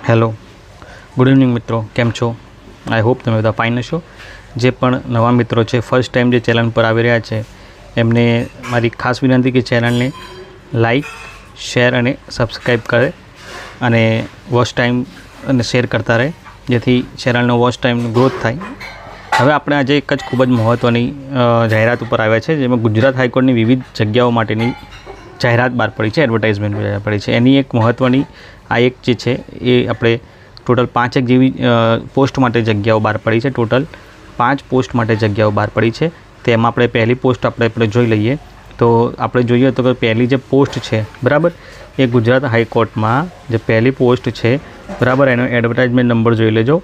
Hello, good evening મિત્રો, કેમ છો? આઈ હોપ તમે બધા ફાઇન હશો. જે પણ નવા મિત્રો છે, ફર્સ્ટ ટાઈમ જે ચેનલ પર આવી રહ્યા છે, એમને મારી ખાસ વિનંતી કે ચેનલને લાઈક, શેર અને સબસ્ક્રાઈબ કરે અને વોચ ટાઈમ અને શેર કરતા રહે, જેથી ચેનલનો વોચ ટાઈમ ગ્રોથ થાય. હવે આપણે આજે એક જ ખૂબ જ મહત્ત્વની જાહેરાત ઉપર આવ્યા છે, જેમાં ગુજરાત હાઈકોર્ટની વિવિધ જગ્યાઓ માટેની જાહેરાત બહાર પડી છે, એડવર્ટાઇઝમેન્ટ બહાર પડી છે. એની એક મહત્ત્વની આ એક જે છે એ આપણે ટોટલ 5 જેવી પોસ્ટ માટે જગ્યાઓ બહાર પડી છે. ટોટલ 5 પોસ્ટ માટે જગ્યાઓ બહાર પડી છે. તેમાં આપણે પહેલી પોસ્ટ આપણે જોઈ લઈએ. તો આપણે જોઈએ તો કે પહેલી જે પોસ્ટ છે, બરાબર, એ ગુજરાત હાઈકોર્ટમાં જે પહેલી પોસ્ટ છે, બરાબર, એનો એડવર્ટાઇઝમેન્ટ નંબર જોઈ લેજો,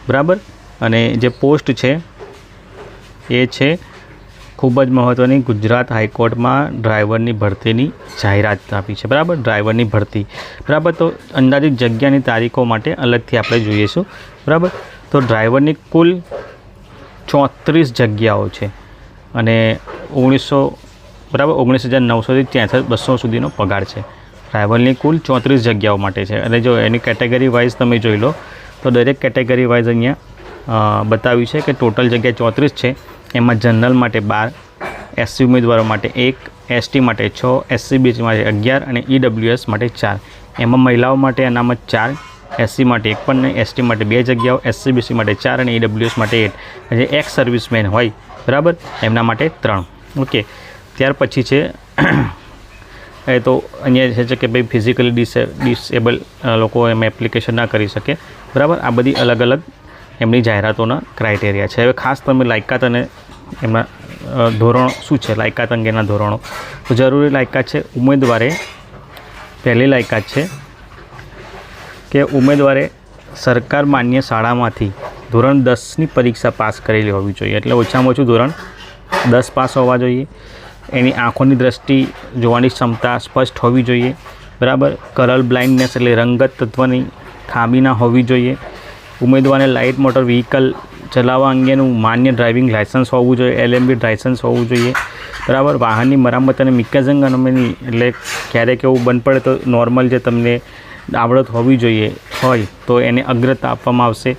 બરાબર. અને જે પોસ્ટ છે એ છે ખૂબ જ મહત્ત્વની, ગુજરાત હાઈકોર્ટમાં ડ્રાઈવરની ભરતીની જાહેરાત આપી છે, બરાબર, ડ્રાઈવરની ભરતી, બરાબર. તો અંદાજિત જગ્યાની તારીખો માટે અલગથી આપણે જોઈશું, બરાબર. તો ડ્રાઈવરની કુલ 34 જગ્યાઓ છે અને 19,900થી 63,200 સુધીનો પગાર છે. ડ્રાઈવરની કુલ 34 જગ્યાઓ માટે છે. અને જો એની કેટેગરી વાઇઝ તમે જોઈ લો તો દરેક કેટેગરી વાઇઝ અહીંયા બતાવ્યું છે કે ટોટલ જગ્યા 34 છે. એમાં જનરલ માટે 12, એસસી ઉમેદવારો માટે 1, એસટી માટે 6, એસસીબીસી માટે 11 અને ઈડબ્લ્યુએસ માટે 4. એમાં મહિલાઓ માટે અનામત 4, એસસી માટે 1 પણ નહીં, એસટી માટે 2 જગ્યાઓ, એસસીબીસી માટે 4 અને ઈડબ્લ્યુએસ માટે 8. જે એક્સ સર્વિસમેન હોય, બરાબર, એમના માટે 3. ઓકે. ત્યાર પછી છે એ તો અહીંયા છે કે ભાઈ ફિઝિકલી ડિસેબલ લોકો એમ એપ્લિકેશન ના કરી શકે, બરાબર. આ બધી અલગ અલગ એમની જાહેરાતોના ક્રાઇટેરિયા છે. હવે ખાસ તમે લાયકાત અને એમના ધોરણો શું છે, લાયકાત અંગેના ધોરણો. તો જરૂરી લાયકાત છે ઉમેદવારે, પહેલી લાયકાત છે કે ઉમેદવારે સરકાર માન્ય શાળામાંથી ધોરણ 10ની પરીક્ષા પાસ કરેલી હોવી જોઈએ. એટલે ઓછામાં ઓછું ધોરણ 10 પાસ હોવા જોઈએ. એની આંખોની દ્રષ્ટિ જોવાની ક્ષમતા સ્પષ્ટ હોવી જોઈએ, બરાબર. કલર બ્લાઇન્ડનેસ એટલે રંગત તત્વની ખામી ના હોવી જોઈએ. ઉમેદવારને લાઇટ મોટર વ્હીકલ ચલાવવા અંગેનું માન્ય ડ્રાઇવિંગ લાઇસન્સ હોવું જોઈએ, LMB લાઇસન્સ હોવું જોઈએ, બરાબર. વાહનની મરામત અને મિકેનિઝમ એટલે ક્યારેક એવું બંધ પડે તો નોર્મલ જે તમને આવડત હોવી જોઈએ હોય તો એને અગ્રતા આપવામાં આવશે.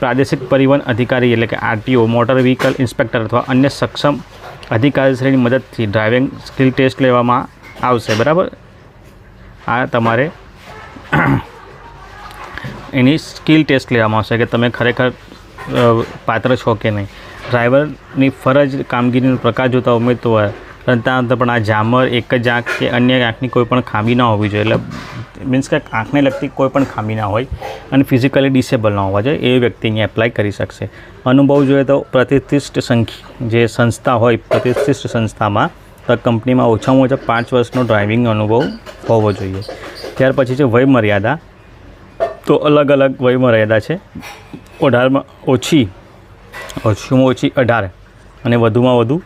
પ્રાદેશિક પરિવહન અધિકારી એટલે કે RTO, મોટર વ્હીકલ ઇન્સ્પેક્ટર અથવા અન્ય સક્ષમ અધિકારીશ્રીની મદદથી ડ્રાઇવિંગ સ્કિલ ટેસ્ટ લેવામાં આવશે, બરાબર. આ તમારે એની સ્કિલ ટેસ્ટ લેવામાં આવશે કે તમે ખરેખર પાત્ર છો કે નહીં. ડ્રાઈવરની ફરજ કામગીરીનો પ્રકાર જોતા ઉમેદવાર પણ આ ઝામર, એક જ આંખ કે અન્ય આંખની કોઈ પણ ખામી ના હોવી જોઈએ. એટલે મીન્સ કે આંખને લગતી કોઈ પણ ખામી ના હોય અને ફિઝિકલી ડિસેબલ ના હોવા જોઈએ, એ વ્યક્તિ અહીંયા એપ્લાય કરી શકશે. અનુભવ જોઈએ તો પ્રતિષ્ઠિત જે સંસ્થા હોય, પ્રતિષ્ઠિત સંસ્થામાં તો કંપનીમાં ઓછામાં ઓછા 5 વર્ષનો ડ્રાઇવિંગ અનુભવ હોવો જોઈએ. ત્યાર પછી છે વય મર્યાદા. તો અલગ અલગ વય મર્યાદા છે. 18માં ઓછીમાં ઓછી 18 અને વધુમાં વધુ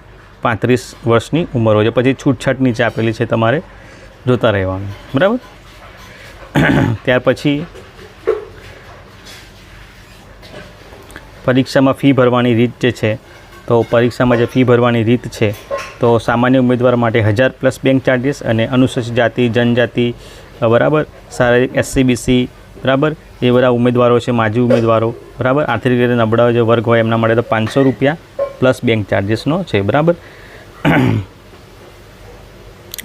35 વર્ષની ઉંમર હોય છે. પછી છૂટછાટ નીચે આપેલી છે, તમારે જોતા રહેવાનું, બરાબર. ત્યાર પછી પરીક્ષામાં ફી ભરવાની રીત જે છે, તો પરીક્ષામાં જે ફી ભરવાની રીત છે તો સામાન્ય ઉમેદવાર માટે 1000 પ્લસ બેંક ચાર્જીસ અને અનુસૂચિત જાતિ, જનજાતિ, બરાબર, શારીરિક SCBC, બરાબર, એ બધા ઉમેદવારો છે, માજી ઉમેદવારો, બરાબર. આર્થિક રીતે નબળા જે વર્ગ હોય એમના માટે તો 500 રૂપિયા પ્લસ બેંક ચાર્જીસનો છે, બરાબર.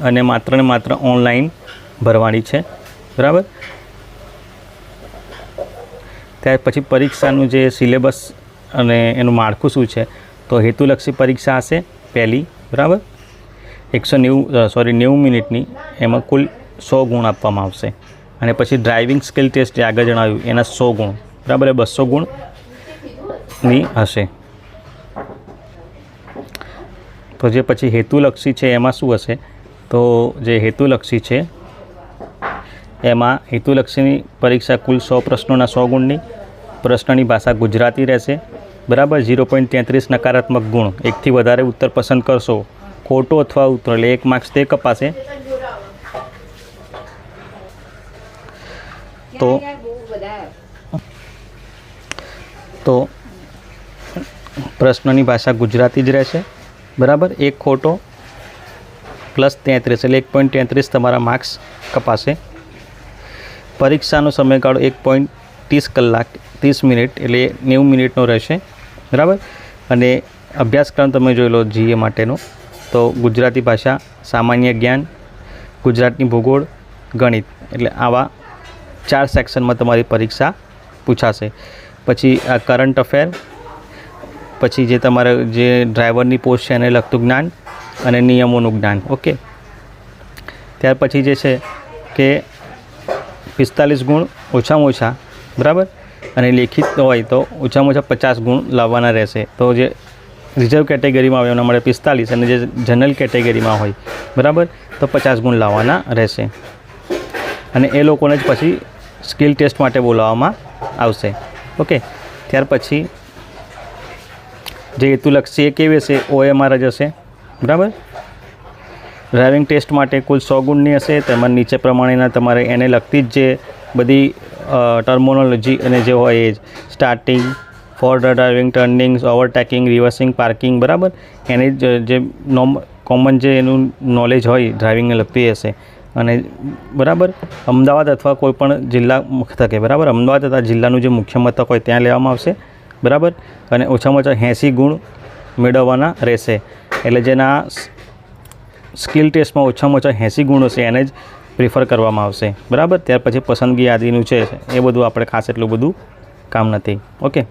અને માત્ર ને માત્ર ઓનલાઈન ભરવાની છે, બરાબર. ત્યાર પછી પરીક્ષાનું જે સિલેબસ અને એનું માળખું શું છે, તો હેતુલક્ષી પરીક્ષા હશે પહેલી, બરાબર, 90 મિનિટની. એમાં કુલ 100 ગુણ આપવામાં આવશે. અને પછી ડ્રાઇવિંગ સ્કિલ ટેસ્ટ જે આગળ જણાવ્યું એના 100 ગુણ, બરાબર, એ 200 ગુણની હશે. તો જે પછી હેતુલક્ષી છે એમાં શું હશે, તો જે હેતુલક્ષી છે એમાં હેતુલક્ષીની પરીક્ષા કુલ 100 પ્રશ્નોના 100 ગુણની. પ્રશ્નની ભાષા ગુજરાતી રહેશે, બરાબર. 0.33 નકારાત્મક ગુણ. 1થી વધારે ઉત્તર પસંદ કરશો, ખોટો અથવા ઉત્તર, એટલે 1 માર્ક્સ તે કપાશે. તો પ્રશ્નની ભાષા ગુજરાતી જ રહેશે, બરાબર. 1 ખોટો પ્લસ 33 એટલે 1.33 તમારા માર્ક્સ કપાશે. પરીક્ષાનો સમયગાળો 1.30 કલાક 30 મિનિટ એટલે 90 મિનિટનો રહેશે, બરાબર. અને અભ્યાસક્રમ તમે જોઈ લો જીએ માટેનો, તો ગુજરાતી ભાષા, સામાન્ય જ્ઞાન, ગુજરાતની ભૂગોળ, ગણિત, એટલે આવા 4 સેક્શનમાં તમારી પરીક્ષા પૂછાશે. પછી આ કરંટ અફેર, પછી જે તમારે જે ડ્રાઈવરની પોસ્ટ છે એને લગતું જ્ઞાન અને નિયમોનું જ્ઞાન. ઓકે. ત્યાર પછી જે છે કે 45 ગુણ ઓછામાં ઓછા, બરાબર. અને લેખિત હોય તો ઓછામાં ઓછા 50 ગુણ લાવવાના રહેશે. તો જે રિઝર્વ કેટેગરીમાં આવે એના માટે 45 અને જે જનરલ કેટેગરીમાં હોય, બરાબર, તો 50 ગુણ લાવવાના રહેશે. અને એ લોકોને જ પછી સ્કિલ ટેસ્ટ માટે બોલાવવામાં આવશે. ઓકે. ત્યાર પછી જે હેતુલક્ષી એ કેવી હશે, OMR જ હશે, બરાબર. ડ્રાઇવિંગ ટેસ્ટ માટે કુલ 100 ગુણની હશે. તેમાં નીચે પ્રમાણેના તમારે એને લગતી જ જે બધી ટર્મિનોલોજી અને જે હોય એ જ starting, for driving, turning, overtaking, reversing, parking, બરાબર. એની જે કોમન જે એનું નોલેજ હોય ડ્રાઇવિંગને લગતી હશે. અને બરાબર અમદાવાદ અથવા કોઈપણ જિલ્લા મથકે, બરાબર, અમદાવાદ અથવા જિલ્લાનું જે મુખ્ય મથક હોય ત્યાં લેવામાં આવશે, બરાબર. અને ઓછામાં ઓછા 80 ગુણ મેળવવાના રહેશે. એટલે જેના સ્કિલ ટેસ્ટમાં ઓછામાં ઓછા 80 ગુણ હશે એને જ પ્રિફર કરવામાં આવશે, બરાબર. ત્યાર પછી પસંદગી યાદીનું છે એ બધું આપણે ખાસ એટલું બધું કામ નથી. ઓકે.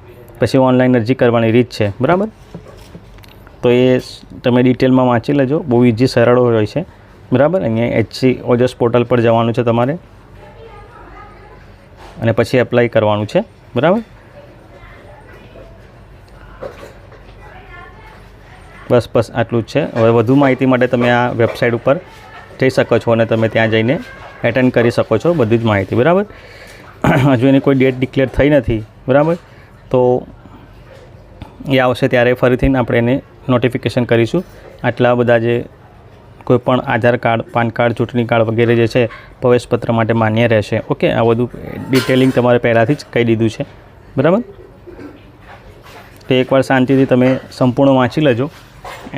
પછી ઓનલાઈન અરજી કરવાની રીત છે, બરાબર. તો એ તમે ડિટેલમાં વાંચી લેજો, બહુ ઇઝી સરળ હોય છે, બરાબર. અહીંયા HC ઓજસ પોર્ટલ પર જવાનું છે તમારે અને પછી એપ્લાય કરવાનું છે, બરાબર. બસ આટલું જ છે. હવે વધુ માહિતી માટે તમે આ વેબસાઇટ ઉપર જઈ શકો છો અને તમે ત્યાં જઈને એટેન્ડ કરી શકો છો બધી જ માહિતી, બરાબર. હજુ એની કોઈ ડેટ ડિક્લેર થઈ નથી, બરાબર. તો એ આવશે ત્યારે ફરીથી આપણે એને નોટિફિકેશન કરીશું. આટલા બધા જે કોઈપણ આધાર કાર્ડ, પાન કાર્ડ, ચૂંટણી કાર્ડ વગેરે જે છે પ્રવેશપત્ર માટે માન્ય રહેશે. ઓકે. આ બધું ડિટેલિંગ તમારે પહેલાંથી જ કહી દીધું છે, બરાબર. તો એકવાર શાંતિથી તમે સંપૂર્ણ વાંચી લેજો.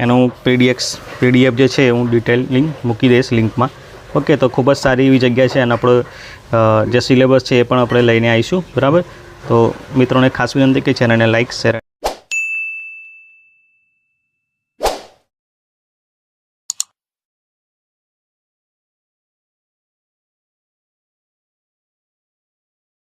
એનું PDF જે છે હું ડિટેલ લિંક મૂકી દઈશ લિંકમાં. ઓકે. તો ખૂબ જ સારી એવી જગ્યા છે અને આપણો જે સિલેબસ છે એ પણ આપણે લઈને આવીશું, બરાબર. તો મિત્રોને ખાસ વિનંતી કે ચેનલને લાઇક, શેર